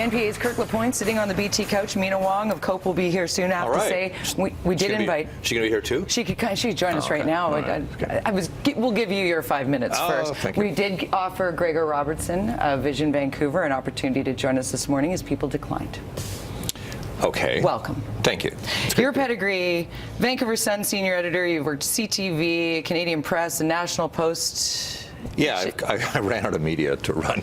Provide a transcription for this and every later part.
NPA's Kirk LaPointe sitting on the BT couch. Mina Wong of COPE will be here soon. I have to say, we did invite. She gonna be here too? She could join us right now. We'll give you your 5 minutes first. Thank you. We did offer Gregor Robertson of Vision Vancouver an opportunity to join us this morning. His people declined. Okay. Welcome. Thank you. Your pedigree, Vancouver Sun senior editor. You've worked CTV, Canadian Press, and National Post. Yeah, I ran out of media to run,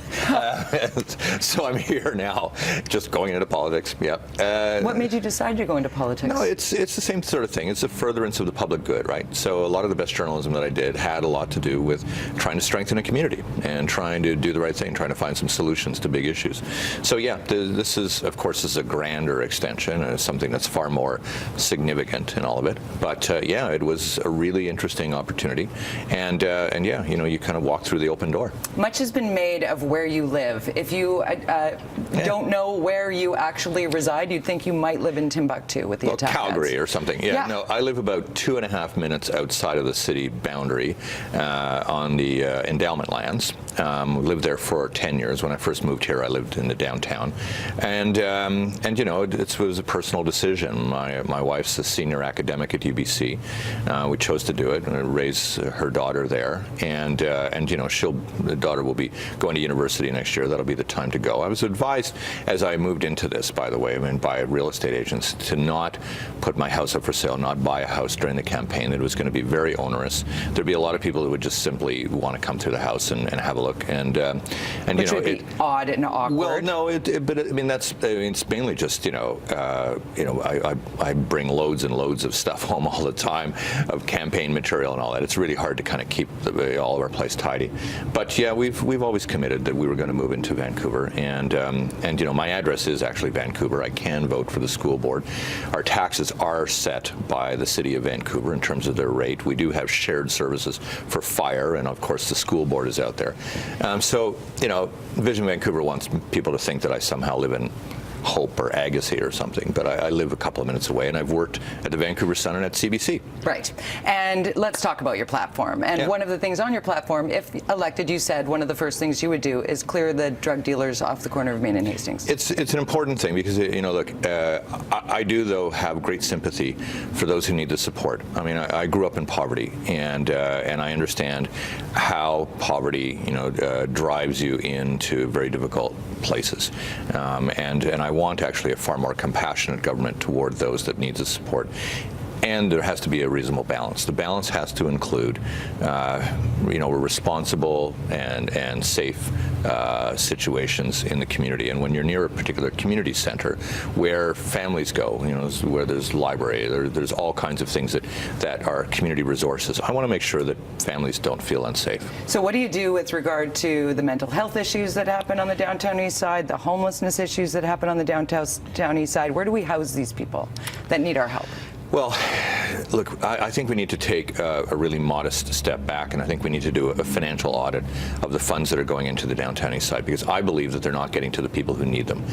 so I'm here now, just going into politics. Yeah. What made you decide to go into politics? No, it's the same sort of thing. It's a furtherance of the public good, right? So a lot of the best journalism that I did had a lot to do with trying to strengthen a community and trying to do the right thing, trying to find some solutions to big issues. So yeah, this is, of course, a grander extension and something that's far more significant in all of it. But yeah, it was a really interesting opportunity, and yeah, you kind of walk through the open door. Much has been made of where you live. If you don't know where you actually reside, you'd think you might live in Timbuktu with the attack Calgary ads. or something. Yeah, no, I live about 2.5 minutes outside of the city boundary on the endowment lands. Lived there for 10 years. When I first moved here, I lived in the downtown, and it was a personal decision. My wife's a senior academic at UBC. We chose to do it and raise her daughter there, and the daughter will be going to university next year. That'll be the time to go. I was advised as I moved into this, by the way, by real estate agents, to not put my house up for sale, not buy a house during the campaign. That it was going to be very onerous. There'd be a lot of people who would just simply want to come through the house and have a look. Which would be odd and awkward. Well, no, it's mainly just I bring loads and loads of stuff home all the time, of campaign material and all that. It's really hard to kind of keep all of our place tidy. But yeah, we've always committed that we were going to move into Vancouver, and my address is actually Vancouver. I can vote for the school board. Our taxes are set by the city of Vancouver in terms of their rate. We do have shared services for fire, and of course the school board is out there. So Vision Vancouver wants people to think that I somehow live in Hope or Agassiz or something, but I live a couple of minutes away, and I've worked at the Vancouver Sun and at CBC. Right. And let's talk about your platform. And one of the things on your platform, if elected, you said one of the first things you would do is clear the drug dealers off the corner of Main and Hastings. It's an important thing because, look, I do, though, have great sympathy for those who need the support. I mean, I grew up in poverty, and I understand how poverty, drives you into very difficult places. And I want actually a far more compassionate government toward those that need the support. And there has to be a reasonable balance. The balance has to include, responsible and safe situations in the community. And when you're near a particular community center where families go, where there's library, there's all kinds of things that are community resources. I want to make sure that families don't feel unsafe. So what do you do with regard to the mental health issues that happen on the downtown east side, the homelessness issues that happen on the downtown east side? Where do we house these people that need our help? Well, look, I think we need to take a really modest step back, and I think we need to do a financial audit of the funds that are going into the downtown east side, because I believe that they're not getting to the people who need them.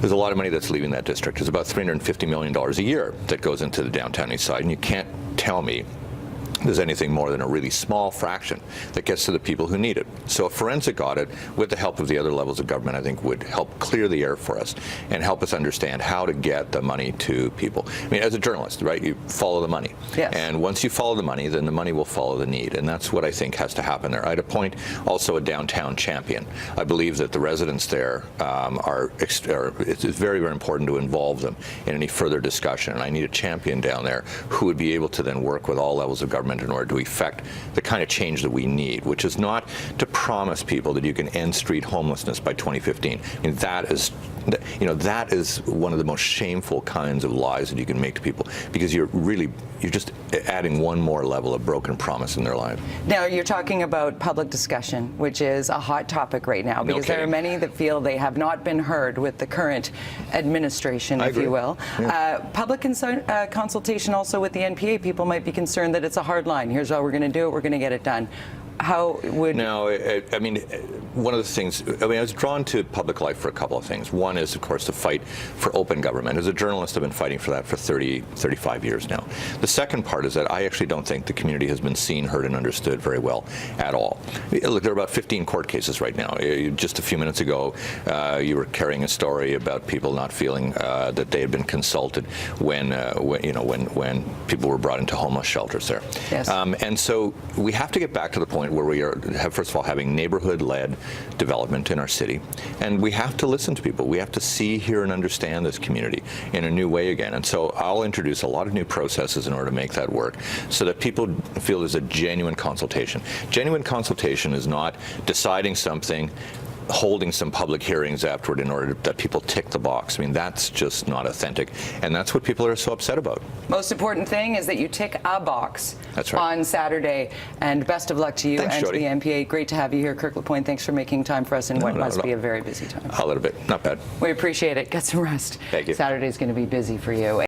There's a lot of money that's leaving that district. There's about $350 million a year that goes into the downtown east side, and you can't tell me there's anything more than a really small fraction that gets to the people who need it. So a forensic audit, with the help of the other levels of government, I think would help clear the air for us and help us understand how to get the money to people. I mean, as a journalist, right, you follow the money. Yes. And once you follow the money, then the money will follow the need. And that's what I think has to happen there. I'd appoint also a downtown champion. I believe that the residents there it's very, very important to involve them in any further discussion. And I need a champion down there who would be able to then work with all levels of government in order to effect the kind of change that we need, which is not to promise people that you can end street homelessness by 2015. I mean, that is one of the most shameful kinds of lies that you can make to people, because you're just adding one more level of broken promise in their life. Now, you're talking about public discussion, which is a hot topic right now, because there are many that feel they have not been heard with the current administration, if you will. Yeah. Public consultation also with the NPA, people might be concerned that it's a hard line. Here's how we're going to do it. We're going to get it done. How would... No, I mean, one of the things, I was drawn to public life for a couple of things. One is, of course, the fight for open government. As a journalist, I've been fighting for that for 35 years now. The second part is that I actually don't think the community has been seen, heard, and understood very well at all. Look, there are about 15 court cases right now. Just a few minutes ago, you were carrying a story about people not feeling that they had been consulted when people were brought into homeless shelters there. Yes. And so we have to get back to the point where we have, first of all, having neighborhood-led development in our city, and we have to listen to people. We have to see, hear, and understand this community in a new way again. And so I'll introduce a lot of new processes in order to make that work, so that people feel there's a genuine consultation. Genuine consultation is not deciding something, holding some public hearings afterward in order that people tick the box. I mean, that's just not authentic, and that's what people are so upset about. Most important thing is that you tick a box. That's right. On Saturday, and best of luck to you. Thanks, and Jody. to the MPA. Great to have you here, Kirk LaPointe. Thanks for making time for us in what must be a very busy time. A little bit, not bad. We appreciate it. Get some rest. Thank you. Saturday's going to be busy for you.